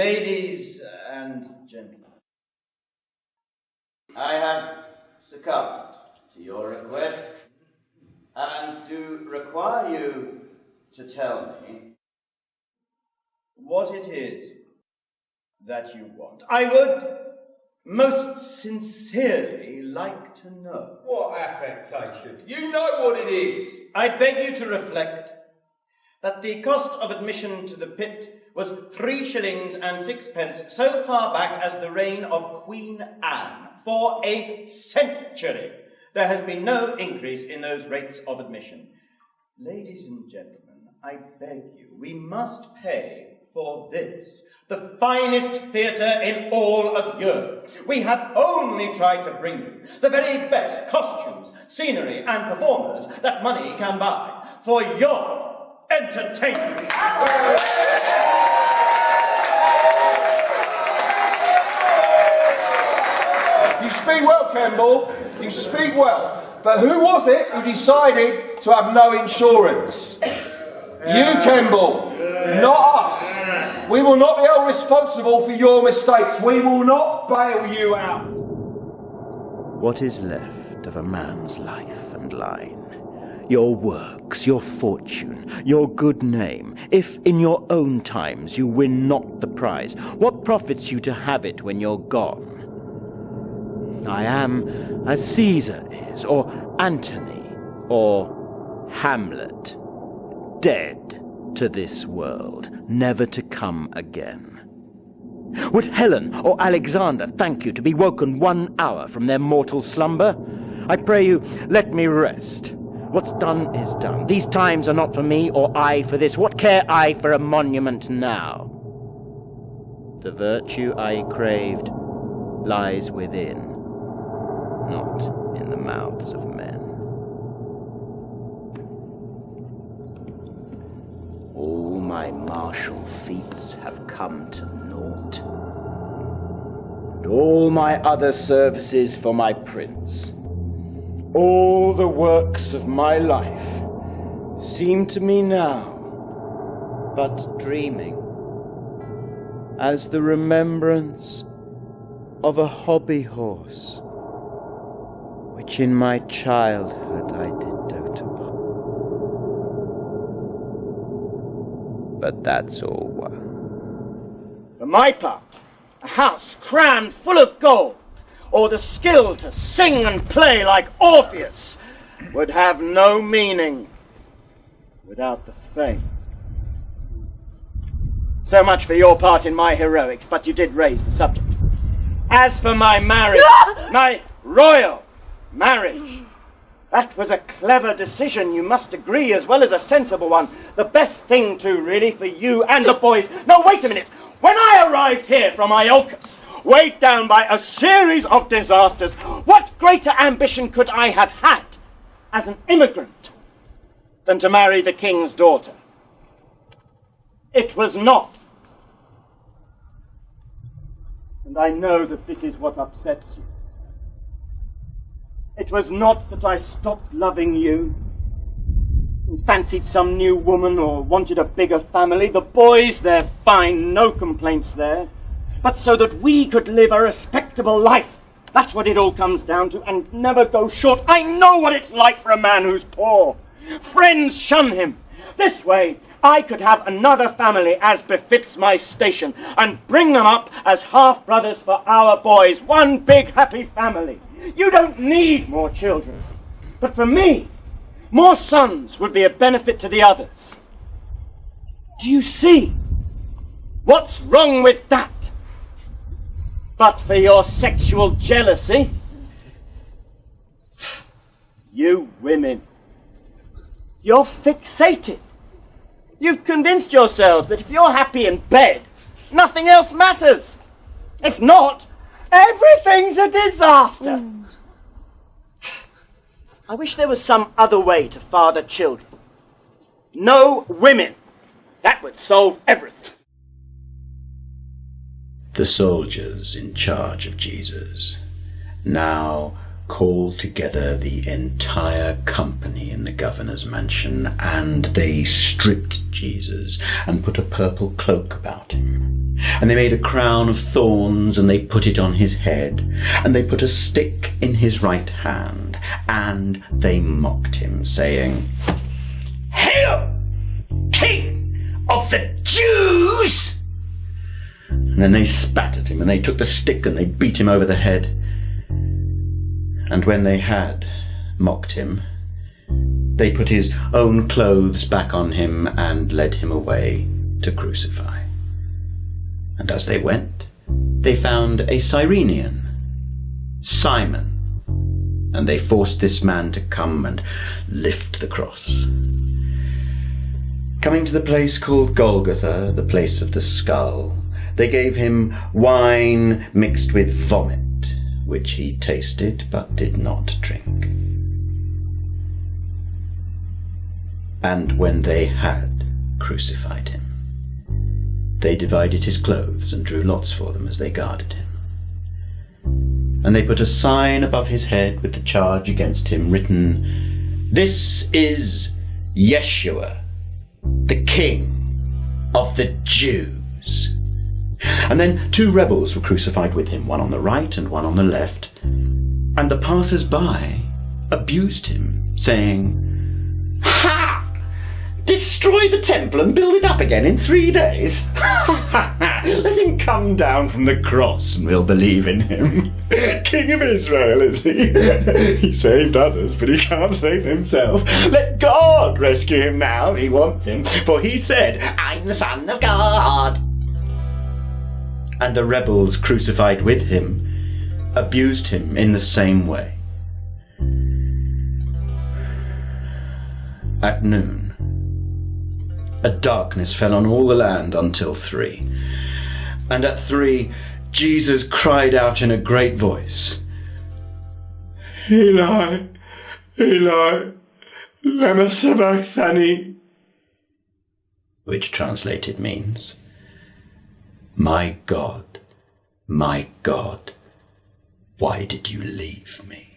Ladies and gentlemen, I have succumbed to your request and do require you to tell me what it is that you want. I would most sincerely like to know. What affectation? You know what it is. I beg you to reflect that the cost of admission to the pit was 3 shillings and 6 so far back as the reign of Queen Anne. For a century, there has been no increase in those rates of admission. Ladies and gentlemen, I beg you, we must pay for this, the finest theatre in all of Europe. We have only tried to bring you the very best costumes, scenery, and performers that money can buy for your entertainment. You speak well, Campbell. You speak well. But who was it who decided to have no insurance? You, Campbell, not us. We will not be held responsible for your mistakes. We will not bail you out. What is left of a man's life and line? Your works, your fortune, your good name. If in your own times you win not the prize, what profits you to have it when you're gone? I am as Caesar is, or Antony, or Hamlet, dead to this world, never to come again. Would Helen or Alexander thank you to be woken 1 hour from their mortal slumber? I pray you, let me rest. What's done is done. These times are not for me, or I for this. What care I for a monument now? The virtue I craved lies within, not in the mouths of men. All my martial feats have come to naught, and all my other services for my prince, all the works of my life seem to me now but dreaming, as the remembrance of a hobby horse, which in my childhood I did dote upon. But that's all one. For my part, a house crammed full of gold, or the skill to sing and play like Orpheus, would have no meaning without the fame. So much for your part in my heroics, but you did raise the subject. As for my marriage, my royal marriage, that was a clever decision, you must agree, as well as a sensible one. The best thing, too, really, for you and the boys. No, wait a minute. When I arrived here from Iolcus, weighed down by a series of disasters, what greater ambition could I have had as an immigrant than to marry the king's daughter? It was not. And I know that this is what upsets you. It was not that I stopped loving you and fancied some new woman or wanted a bigger family. The boys, they're fine, no complaints there. But so that we could live a respectable life. That's what it all comes down to, and never go short. I know what it's like for a man who's poor. Friends shun him. This way, I could have another family as befits my station, and bring them up as half-brothers for our boys. One big happy family. You don't need more children. But for me, more sons would be a benefit to the others. Do you see? What's wrong with that? But for your sexual jealousy, you women, you're fixated. You've convinced yourselves that if you're happy in bed, nothing else matters. If not, everything's a disaster. I wish there was some other way to father children. No women. That would solve everything. The soldiers in charge of Jesus now called together the entire company in the governor's mansion, and they stripped Jesus and put a purple cloak about him. And they made a crown of thorns, and they put it on his head, and they put a stick in his right hand, and they mocked him, saying, "Hail, King of the Jews!" And then they spat at him, and they took the stick and they beat him over the head. And when they had mocked him, they put his own clothes back on him and led him away to crucify. And as they went, they found a Cyrenian, Simon, and they forced this man to come and lift the cross. Coming to the place called Golgotha, the place of the skull, they gave him wine mixed with vomit, which he tasted but did not drink. And when they had crucified him, they divided his clothes and drew lots for them as they guarded him. And they put a sign above his head with the charge against him written, "This is Yeshua, the King of the Jews." And then 2 rebels were crucified with him, one on the right and one on the left. And the passers-by abused him, saying, "Ha! Destroy the temple and build it up again in 3 days? Let him come down from the cross and we'll believe in him. King of Israel, is he? He saved others, but he can't save himself. Let God rescue him now if he wants him, for he said, 'I'm the Son of God.'" And the rebels crucified with him abused him in the same way. At noon, a darkness fell on all the land until 3. And at 3, Jesus cried out in a great voice, "Eli, Eli, lama sabachthani," which translated means, my God, why did you leave me?"